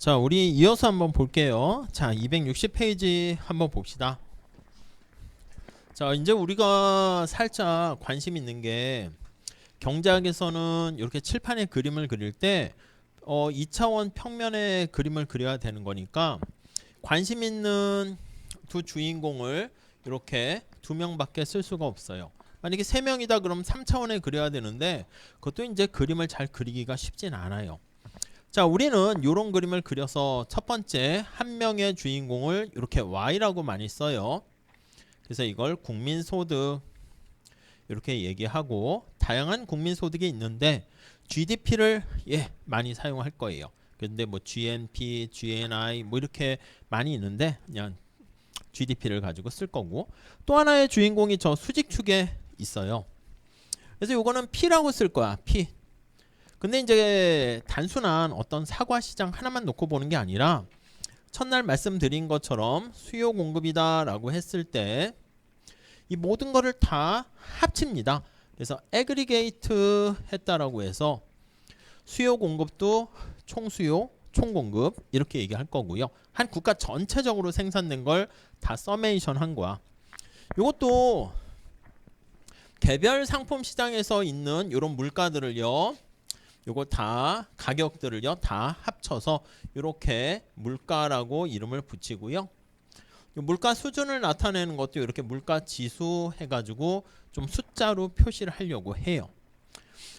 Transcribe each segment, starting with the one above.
자, 우리 이어서 한번 볼게요. 자, 260페이지 한번 봅시다. 자, 이제 우리가 살짝 관심 있는 게 경제학에서는 이렇게 칠판에 그림을 그릴 때 2차원 평면의 그림을 그려야 되는 거니까 관심 있는 두 주인공을 이렇게 두 명밖에 쓸 수가 없어요. 만약에 세 명이다 그럼 3차원에 그려야 되는데 그것도 이제 그림을 잘 그리기가 쉽진 않아요. 자, 우리는 이런 그림을 그려서 첫 번째 한 명의 주인공을 이렇게 Y라고 많이 써요. 그래서 이걸 국민소득 이렇게 얘기하고 다양한 국민소득이 있는데 GDP를 많이 사용할 거예요. 근데 뭐 GNP, GNI 뭐 이렇게 많이 있는데 그냥 GDP를 가지고 쓸 거고 또 하나의 주인공이 저 수직축에 있어요. 그래서 이거는 P라고 쓸 거야. P. 근데 이제 단순한 어떤 사과 시장 하나만 놓고 보는 게 아니라 첫날 말씀드린 것처럼 수요 공급이다라고 했을 때 이 모든 거를 다 합칩니다. 그래서 애그리게이트 했다라고 해서 수요 공급도 총수요, 총공급 이렇게 얘기할 거고요. 한 국가 전체적으로 생산된 걸 다 서메이션 한 거야. 이것도 개별 상품 시장에서 있는 이런 물가들을요. 요거 다 가격들을요 다 합쳐서 이렇게 물가라고 이름을 붙이고요. 물가 수준을 나타내는 것도 이렇게 물가 지수 해가지고 좀 숫자로 표시를 하려고 해요.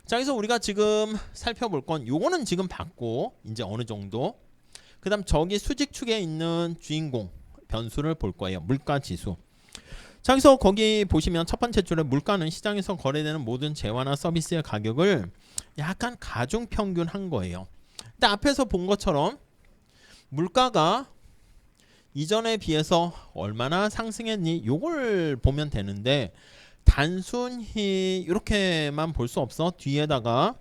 자, 그래서 우리가 지금 살펴볼 건 요거는 지금 봤고 이제 어느 정도 그 다음 저기 수직축에 있는 주인공 변수를 볼 거예요. 물가 지수. 자, 그래서 거기 보시면 첫 번째 줄에 물가는 시장에서 거래되는 모든 재화나 서비스의 가격을 약간 가중평균한 거예요. 근데 앞에서 본 것처럼 물가가 이전에 비해서 얼마나 상승했니 요걸 보면 되는데 단순히 이렇게만 볼 수 없어. 뒤에다가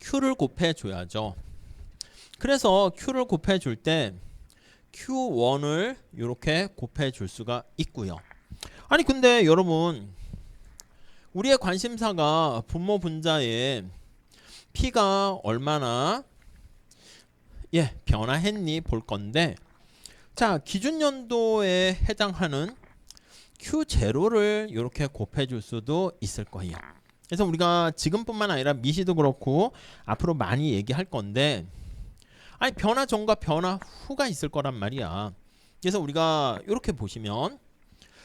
Q를 곱해 줘야죠. 그래서 Q를 곱해 줄 때 Q1을 이렇게 곱해 줄 수가 있고요. 아니 근데 여러분 우리의 관심사가 분모 분자에 P가 얼마나 변화했니 볼 건데 자, 기준 연도에 해당하는 Q0를 이렇게 곱해 줄 수도 있을 거예요. 그래서 우리가 지금뿐만 아니라 미시도 그렇고 앞으로 많이 얘기할 건데 아니 변화 전과 변화 후가 있을 거란 말이야. 그래서 우리가 이렇게 보시면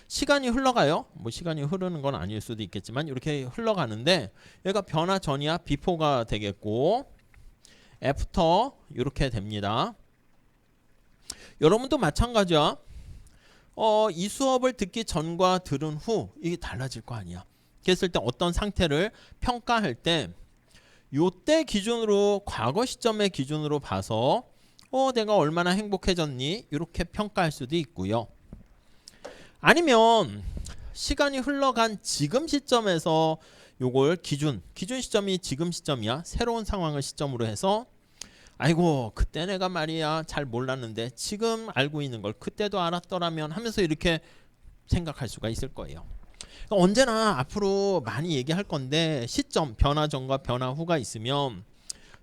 시간이 흘러가요. 뭐 시간이 흐르는 건 아닐 수도 있겠지만 이렇게 흘러가는데 얘가 변화 전이야 비포가 되겠고 애프터 이렇게 됩니다. 여러분도 마찬가지야. 이 수업을 듣기 전과 들은 후 이게 달라질 거 아니야. 그랬을 때 어떤 상태를 평가할 때 요때 기준으로 과거 시점의 기준으로 봐서 내가 얼마나 행복해졌니 이렇게 평가할 수도 있고요. 아니면 시간이 흘러간 지금 시점에서 요걸 기준 시점이 지금 시점이야. 새로운 상황을 시점으로 해서 아이고 그때 내가 말이야 잘 몰랐는데 지금 알고 있는 걸 그때도 알았더라면 하면서 이렇게 생각할 수가 있을 거예요. 그러니까 언제나 앞으로 많이 얘기할 건데 시점 변화 전과 변화 후가 있으면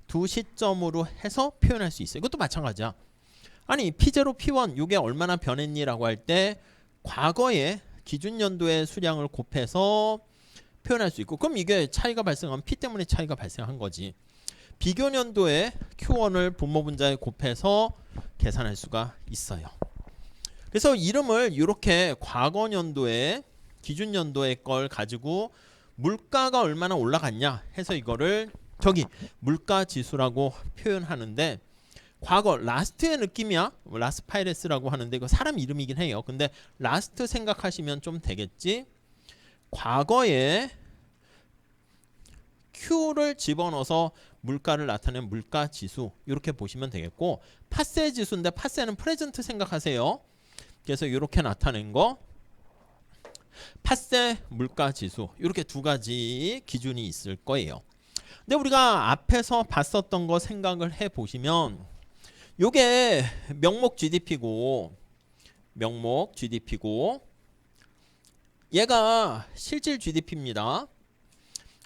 두 시점으로 해서 표현할 수 있어요. 이것도 마찬가지야. 아니 P0, P1 이게 얼마나 변했니 라고 할 때 과거의 기준 연도의 수량을 곱해서 표현할 수 있고 그럼 이게 차이가 발생하면 P 때문에 차이가 발생한 거지. 비교 연도에 Q1을 분모 분자에 곱해서 계산할 수가 있어요. 그래서 이름을 이렇게 과거 연도에 기준 연도의 걸 가지고 물가가 얼마나 올라갔냐 해서 이거를 저기 물가 지수라고 표현하는데 과거 라스트의 느낌이야. 라스파이레스라고 하는데 이거 사람 이름이긴 해요. 근데 라스트 생각하시면 좀 되겠지. 과거에 Q를 집어넣어서 물가를 나타낸 물가 지수 이렇게 보시면 되겠고 파세 지수인데 파세는 프레젠트 생각하세요. 그래서 이렇게 나타낸 거 파세 물가 지수 이렇게 두 가지 기준이 있을 거예요. 근데 우리가 앞에서 봤었던 거 생각을 해 보시면 요게 명목 GDP고 얘가 실질 GDP입니다.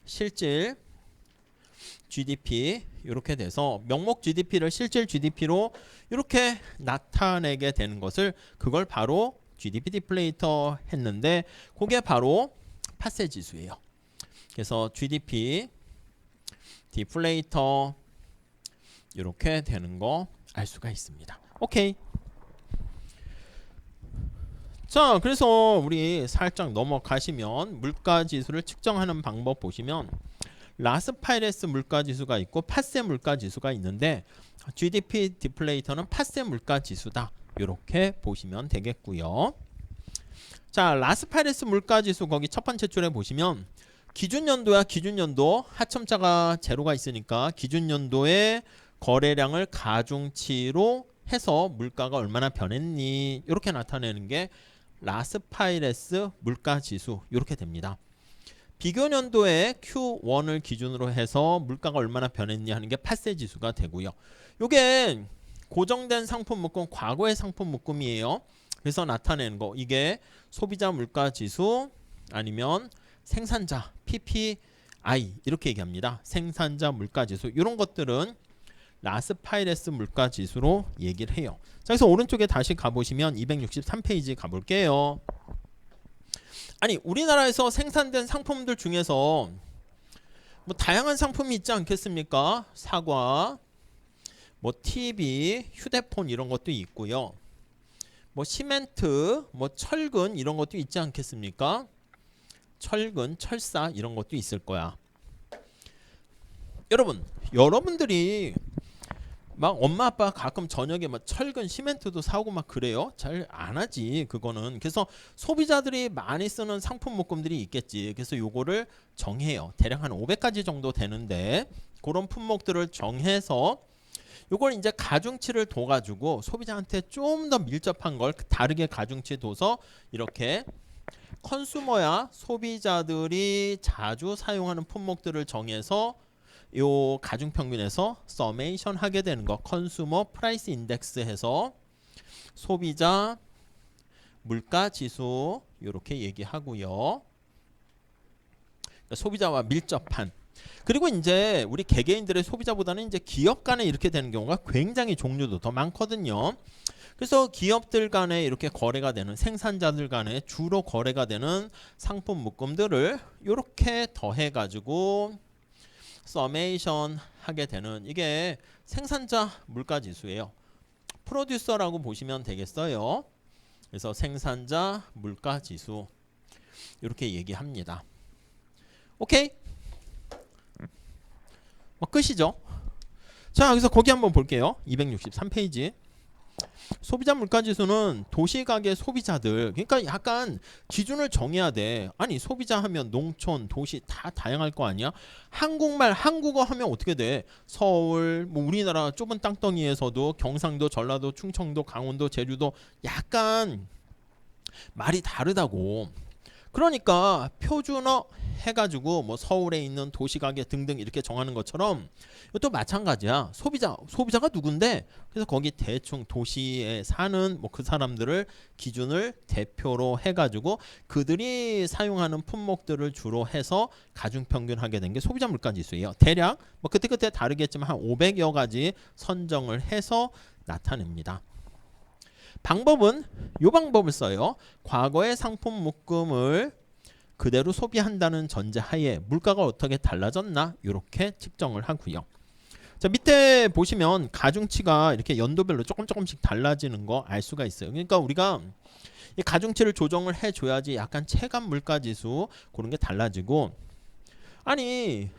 실질 GDP 이렇게 돼서 명목 GDP를 실질 GDP로 이렇게 나타내게 되는 것을 그걸 바로 GDP 디플레이터 했는데 그게 바로 파세 지수예요. 그래서 GDP 디플레이터 이렇게 되는 거 알 수가 있습니다. 오케이. 자, 그래서 우리 살짝 넘어가시면 물가지수를 측정하는 방법 보시면 라스파이레스 물가지수가 있고 파세 물가지수가 있는데 GDP 디플레이터는 파세 물가지수다. 이렇게 보시면 되겠고요. 자, 라스파이레스 물가지수 거기 첫 번째 줄에 보시면 기준연도야. 기준연도 하첨자가 제로가 있으니까 기준연도의 거래량을 가중치로 해서 물가가 얼마나 변했니 이렇게 나타내는 게 라스파이레스 물가지수 이렇게 됩니다. 비교년도에 Q1을 기준으로 해서 물가가 얼마나 변했니 하는 게 파세 지수가 되고요. 이게 고정된 상품 묶음, 과거의 상품 묶음이에요. 그래서 나타내는 거 이게 소비자 물가지수 아니면 생산자 PPI 이렇게 얘기합니다. 생산자 물가지수 이런 것들은 라스파이레스 물가지수로 얘기를 해요. 자, 그래서 오른쪽에 다시 가보시면 263페이지 가볼게요. 아니 우리나라에서 생산된 상품들 중에서 뭐 다양한 상품이 있지 않겠습니까? 사과, 뭐 TV, 휴대폰 이런 것도 있고요. 뭐 시멘트, 뭐 철근 이런 것도 있지 않겠습니까? 철근, 철사 이런 것도 있을 거야. 여러분들이 막 엄마 아빠 가끔 저녁에 막 철근 시멘트도 사오고 막 그래요? 잘 안 하지 그거는. 그래서 소비자들이 많이 쓰는 상품 묶음들이 있겠지. 그래서 요거를 정해요. 대략 한 500가지 정도 되는데 그런 품목들을 정해서 요걸 이제 가중치를 둬가지고 소비자한테 좀 더 밀접한 걸 다르게 가중치 둬서 이렇게 컨슈머야 소비자들이 자주 사용하는 품목들을 정해서 요 가중평균에서 서메이션 하게 되는 거 컨슈머 프라이스 인덱스 해서 소비자 물가지수 이렇게 얘기하고요. 소비자와 밀접한 그리고 이제 우리 개개인들의 소비자보다는 이제 기업 간에 이렇게 되는 경우가 굉장히 종류도 더 많거든요. 그래서 기업들 간에 이렇게 거래가 되는 생산자들 간에 주로 거래가 되는 상품 묶음들을 이렇게 더해 가지고 서메이션 하게 되는 이게 생산자 물가지수예요. 프로듀서라고 보시면 되겠어요. 그래서 생산자 물가지수 이렇게 얘기합니다. 오케이? 뭐 끝이죠. 자, 여기서 거기 한번 볼게요. 263페이지. 소비자 물가지수는 도시가계 소비자들 그러니까 약간 기준을 정해야 돼. 아니 소비자 하면 농촌 도시 다 다양할 거 아니야. 한국말 한국어 하면 어떻게 돼. 서울 뭐 우리나라 좁은 땅덩이에서도 경상도 전라도 충청도 강원도 제주도 약간 말이 다르다고. 그러니까 표준어 해가지고 뭐 서울에 있는 도시가게 등등 이렇게 정하는 것처럼 이것도 마찬가지야. 소비자가 누군데 그래서 거기 대충 도시에 사는 뭐 그 사람들을 기준을 대표로 해가지고 그들이 사용하는 품목들을 주로 해서 가중평균하게 된 게 소비자 물가지수예요. 대략 뭐 그때 다르겠지만 한 500여 가지 선정을 해서 나타냅니다. 방법은 이 방법을 써요. 과거의 상품 묶음을 그대로 소비한다는 전제하에 물가가 어떻게 달라졌나 이렇게 측정을 하고요. 자, 밑에 보시면 가중치가 이렇게 연도별로 조금씩 달라지는 거 알 수가 있어요. 그러니까 우리가 이 가중치를 조정을 해줘야지 약간 체감 물가지수 그런 게 달라지고 아니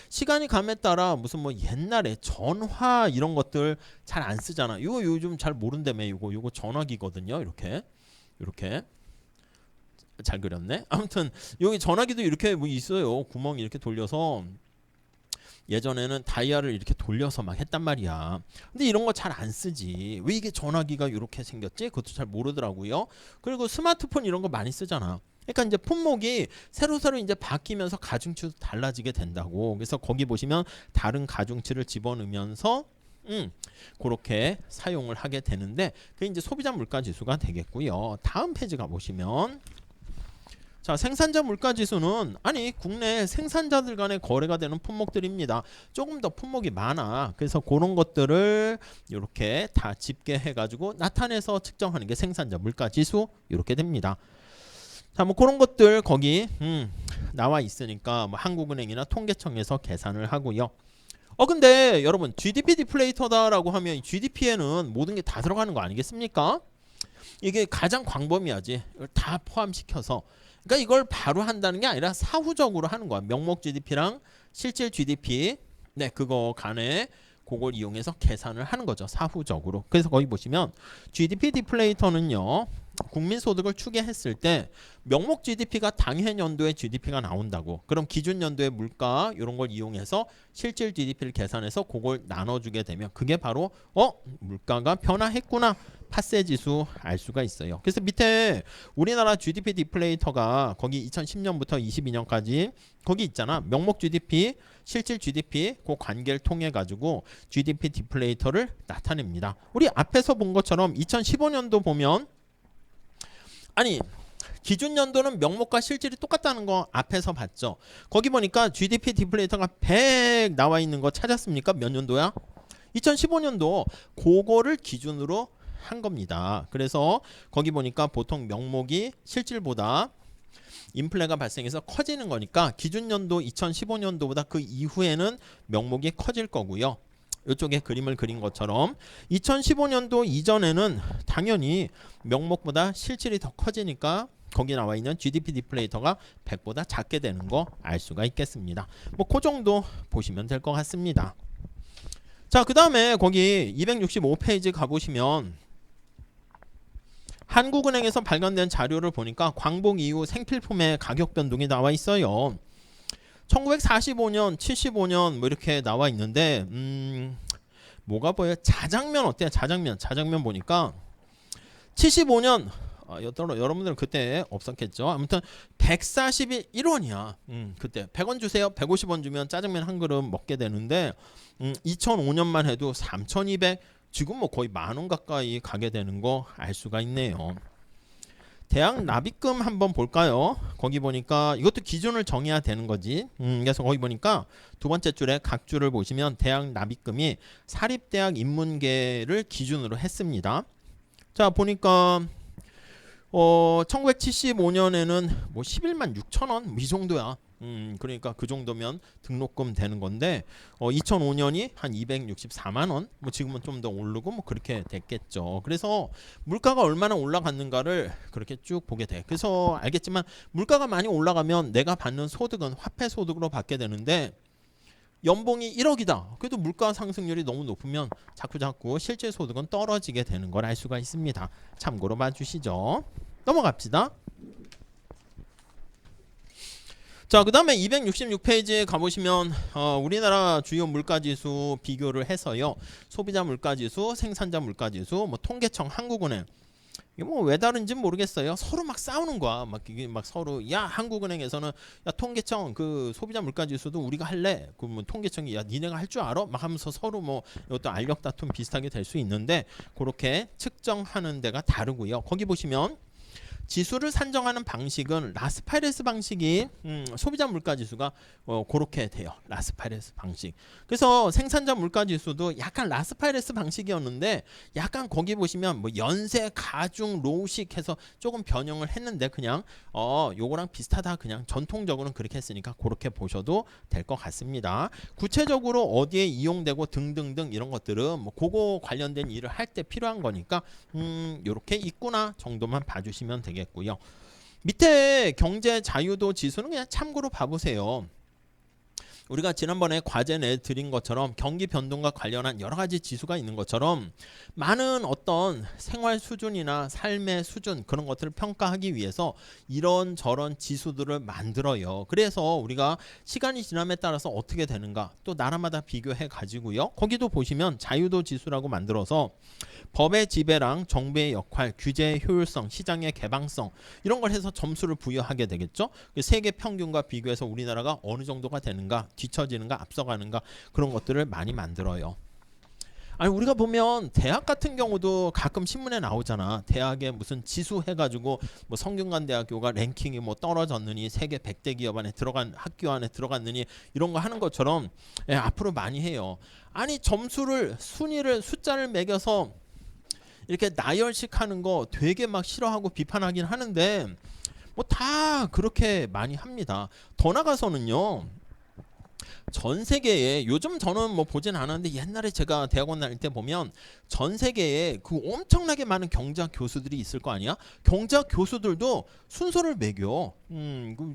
시간이 감에 따라 무슨 뭐 옛날에 전화 이런 것들 잘 안 쓰잖아. 이거 요즘 잘 모른다며. 요거 전화기거든요. 이렇게 잘 그렸네. 아무튼 여기 전화기도 이렇게 뭐 있어요. 구멍 이렇게 돌려서 예전에는 다이아를 이렇게 돌려서 막 했단 말이야. 근데 이런 거 잘 안 쓰지. 왜 이게 전화기가 이렇게 생겼지? 그것도 잘 모르더라고요. 그리고 스마트폰 이런 거 많이 쓰잖아. 그러니까 이제 품목이 새로 이제 바뀌면서 가중치도 달라지게 된다고. 그래서 거기 보시면 다른 가중치를 집어넣으면서 그렇게 사용을 하게 되는데 그게 이제 소비자 물가 지수가 되겠고요. 다음 페이지 가 보시면 자, 생산자 물가지수는 아니 국내 생산자들 간의 거래가 되는 품목들입니다. 조금 더 품목이 많아. 그래서 그런 것들을 이렇게 다 집계해 가지고 나타내서 측정하는 게 생산자 물가지수 이렇게 됩니다. 자, 뭐 그런 것들 거기 나와 있으니까 뭐 한국은행이나 통계청에서 계산을 하고요. 근데 여러분 GDP 디플레이터다라고 하면 이 GDP에는 모든 게 다 들어가는 거 아니겠습니까? 이게 가장 광범위하지. 이걸 다 포함시켜서. 그러니까 이걸 바로 한다는 게 아니라 사후적으로 하는 거야. 명목 GDP랑 실질 GDP, 네, 그거 간에 그걸 이용해서 계산을 하는 거죠. 사후적으로. 그래서 거기 보시면 GDP 디플레이터는요. 국민소득을 추계했을 때 명목 GDP가 당해 연도의 GDP가 나온다고. 그럼 기준 연도의 물가 이런 걸 이용해서 실질 GDP를 계산해서 그걸 나눠주게 되면 그게 바로 물가가 변화했구나. 파세 지수 알 수가 있어요. 그래서 밑에 우리나라 GDP 디플레이터가 거기 2010년부터 22년까지 거기 있잖아. 명목 GDP, 실질 GDP 그 관계를 통해 가지고 GDP 디플레이터를 나타냅니다. 우리 앞에서 본 것처럼 2015년도 보면 아니 기준 연도는 명목과 실질이 똑같다는 거 앞에서 봤죠. 거기 보니까 GDP 디플레이터가 100 나와 있는 거 찾았습니까? 몇 년도야? 2015년도 그거를 기준으로 한 겁니다. 그래서 거기 보니까 보통 명목이 실질보다 인플레가 발생해서 커지는 거니까 기준 연도 2015년도보다 그 이후에는 명목이 커질 거고요. 이쪽에 그림을 그린 것처럼 2015년도 이전에는 당연히 명목보다 실질이 더 커지니까 거기 나와 있는 GDP 디플레이터가 100보다 작게 되는 거 알 수가 있겠습니다. 뭐 그 정도 보시면 될 것 같습니다. 자, 그 다음에 거기 265페이지 가보시면 한국은행에서 발간된 자료를 보니까 광복 이후 생필품의 가격 변동이 나와 있어요. 1945년, 75년 뭐 이렇게 나와 있는데 뭐가 보여요? 자장면 어때요? 자장면 보니까 75년 여러분들은 그때 없었겠죠. 아무튼 141원이야. 그때 100원 주세요. 150원 주면 짜장면 한 그릇 먹게 되는데 2005년만 해도 3,200 지금 뭐 거의 만원 가까이 가게 되는 거 알 수가 있네요. 대학 납입금 한번 볼까요? 거기 보니까 이것도 기준을 정해야 되는 거지. 그래서 거기 보니까 두 번째 줄에 각 줄을 보시면 대학 납입금이 사립대학 인문계를 기준으로 했습니다. 자, 보니까 1975년에는 뭐 11만 6천 원 이 정도야. 그러니까 그 정도면 등록금 되는 건데 2005년이 한 264만 원, 뭐 지금은 좀 더 오르고 뭐 그렇게 됐겠죠. 그래서 물가가 얼마나 올라갔는가를 그렇게 쭉 보게 돼. 그래서 알겠지만 물가가 많이 올라가면 내가 받는 소득은 화폐 소득으로 받게 되는데 연봉이 1억이다. 그래도 물가 상승률이 너무 높으면 자꾸 실제 소득은 떨어지게 되는 걸 알 수가 있습니다. 참고로 봐주시죠. 넘어갑시다. 자, 그 다음에 266페이지에 가보시면 우리나라 주요 물가지수 비교를 해서요. 소비자 물가지수, 생산자 물가지수, 뭐 통계청, 한국은행 이게 뭐 왜 다른지 모르겠어요. 서로 막 싸우는 거야. 이게 막 서로 야 한국은행에서는 야 통계청 그 소비자 물가지수도 우리가 할래. 그러면 통계청이 야 니네가 할 줄 알아? 막 하면서 서로 뭐 이것도 알력 다툼 비슷하게 될 수 있는데 그렇게 측정하는 데가 다르고요. 거기 보시면 지수를 산정하는 방식은 라스파레스 방식이 소비자 물가지수가 그렇게 돼요. 라스파레스 방식. 그래서 생산자 물가지수도 약간 라스파레스 방식이었는데 약간 거기 보시면 뭐 연세, 가중, 로우식 해서 조금 변형을 했는데 그냥 요거랑 비슷하다. 그냥 전통적으로는 그렇게 했으니까 그렇게 보셔도 될 것 같습니다. 구체적으로 어디에 이용되고 등등등 이런 것들은 뭐 그거 관련된 일을 할 때 필요한 거니까 요렇게 있구나 정도만 봐주시면 되겠습니다. 고요. 밑에 경제 자유도 지수는 그냥 참고로 봐보세요. 우리가 지난번에 과제 내드린 것처럼 경기 변동과 관련한 여러 가지 지수가 있는 것처럼 많은 어떤 생활 수준이나 삶의 수준 그런 것들을 평가하기 위해서 이런저런 지수들을 만들어요. 그래서 우리가 시간이 지남에 따라서 어떻게 되는가 또 나라마다 비교해 가지고요. 거기도 보시면 자유도 지수라고 만들어서 법의 지배랑 정부의 역할, 규제의 효율성, 시장의 개방성 이런 걸 해서 점수를 부여하게 되겠죠. 세계 평균과 비교해서 우리나라가 어느 정도가 되는가 뒤처지는가 앞서가는가 그런 것들을 많이 만들어요. 아니 우리가 보면 대학 같은 경우도 가끔 신문에 나오잖아. 대학에 무슨 지수 해가지고 뭐 성균관대학교가 랭킹이 뭐 떨어졌느니 세계 100대 기업 안에 들어간 학교 안에 들어갔느니 이런 거 하는 것처럼 앞으로 많이 해요. 아니 점수를 순위를 숫자를 매겨서 이렇게 나열식하는 거 되게 막 싫어하고 비판하긴 하는데 뭐 다 그렇게 많이 합니다. 더 나가서는요. 전 세계에 요즘 저는 뭐 보진 않았는데 옛날에 제가 대학원 다닐 때 보면 전 세계에 그 엄청나게 많은 경제학 교수들이 있을 거 아니야? 경제학 교수들도 순서를 매겨.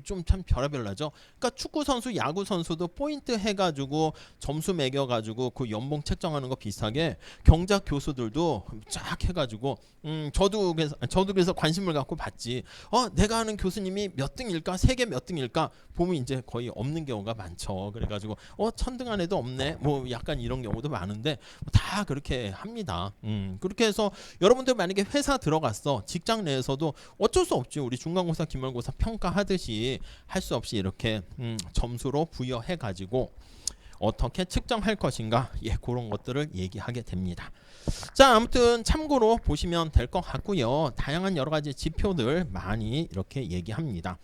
좀 참 별의별 나죠. 그러니까 축구 선수, 야구 선수도 포인트 해가지고 점수 매겨가지고 그 연봉 책정하는 거 비슷하게 경제학 교수들도 쫙 해가지고 저도 그래서 관심을 갖고 봤지. 내가 아는 교수님이 몇 등일까? 세계 몇 등일까? 보면 이제 거의 없는 경우가 많죠. 그래가지고 천등 안에도 없네. 뭐 약간 이런 경우도 많은데 다 그렇게 합니다. 그렇게 해서 여러분들 만약에 회사 들어갔어. 직장 내에서도 어쩔 수 없지. 우리 중간고사, 기말고사 평가하듯이 할 수 없이 이렇게 점수로 부여해가지고 어떻게 측정할 것인가 그런 것들을 얘기하게 됩니다. 자 아무튼 참고로 보시면 될 것 같고요. 다양한 여러 가지 지표들 많이 이렇게 얘기합니다.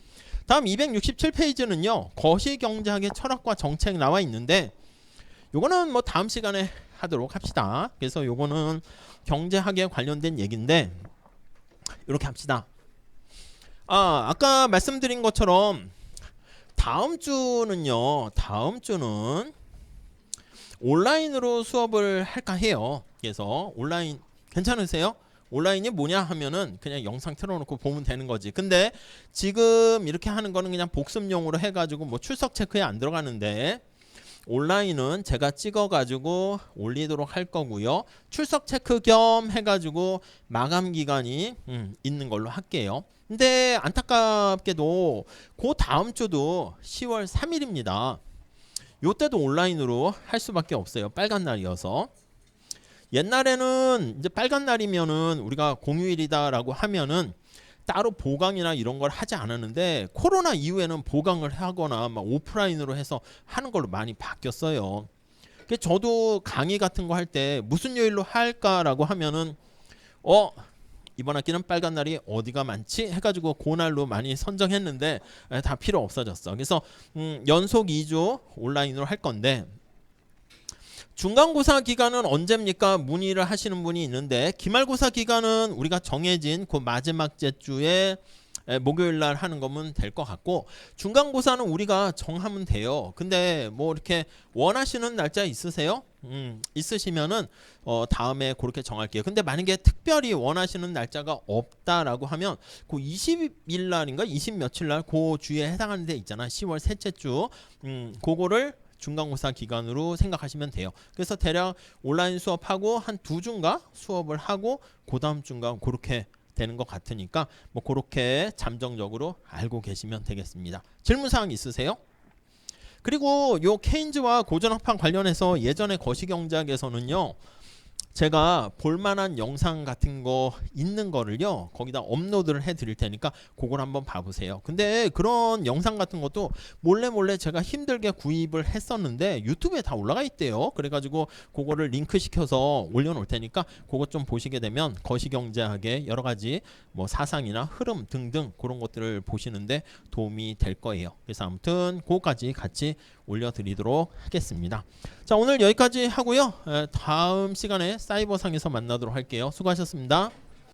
다음 267페이지는요. 거시경제학의 철학과 정책 나와 있는데 요거는 뭐 다음 시간에 하도록 합시다. 그래서 요거는 경제학에 관련된 얘기인데 이렇게 합시다. 아까 말씀드린 것처럼 다음 주는 온라인으로 수업을 할까 해요. 그래서 온라인 괜찮으세요? 온라인이 뭐냐 하면은 그냥 영상 틀어놓고 보면 되는 거지. 근데 지금 이렇게 하는 거는 그냥 복습용으로 해가지고 뭐 출석 체크에 안 들어가는데 온라인은 제가 찍어가지고 올리도록 할 거고요. 출석 체크 겸 해가지고 마감 기간이 있는 걸로 할게요. 근데 안타깝게도 그 다음 주도 10월 3일입니다. 요때도 온라인으로 할 수밖에 없어요. 빨간 날이어서. 옛날에는 이제 빨간 날이면은 우리가 공휴일이다라고 하면은 따로 보강이나 이런 걸 하지 않았는데 코로나 이후에는 보강을 하거나 막 오프라인으로 해서 하는 걸로 많이 바뀌었어요. 그래서 저도 강의 같은 거 할 때 무슨 요일로 할까라고 하면은 이번 학기는 빨간 날이 어디가 많지? 해가지고 그날로 많이 선정했는데 다 필요 없어졌어. 그래서 연속 2주 온라인으로 할 건데 중간고사 기간은 언제입니까? 문의를 하시는 분이 있는데 기말고사 기간은 우리가 정해진 그 마지막 주에 목요일 날 하는 거면 될 것 같고 중간고사는 우리가 정하면 돼요. 근데 뭐 이렇게 원하시는 날짜 있으세요? 있으시면은 다음에 그렇게 정할게요. 근데 만약에 특별히 원하시는 날짜가 없다라고 하면 그 20일 날인가 20 며칠 날 그 주에 해당하는 데 있잖아. 10월 셋째 주 그거를 중간고사 기간으로 생각하시면 돼요. 그래서 대략 온라인 수업하고 한 2주인가 수업을 하고 그 다음 주인가 그렇게 되는 것 같으니까 뭐 그렇게 잠정적으로 알고 계시면 되겠습니다. 질문사항 있으세요? 그리고 요 케인즈와 고전학판 관련해서 예전에 거시경제학에서는요. 제가 볼만한 영상 같은 거 있는 거를요 거기다 업로드를 해 드릴 테니까 그걸 한번 봐보세요. 근데 그런 영상 같은 것도 몰래 제가 힘들게 구입을 했었는데 유튜브에 다 올라가 있대요. 그래가지고 그거를 링크 시켜서 올려놓을 테니까 그것 좀 보시게 되면 거시경제학의 여러 가지 뭐 사상이나 흐름 등등 그런 것들을 보시는데 도움이 될 거예요. 그래서 아무튼 그거까지 같이 올려드리도록 하겠습니다. 자 오늘 여기까지 하고요. 다음 시간에 사이버상에서 만나도록 할게요. 수고하셨습니다.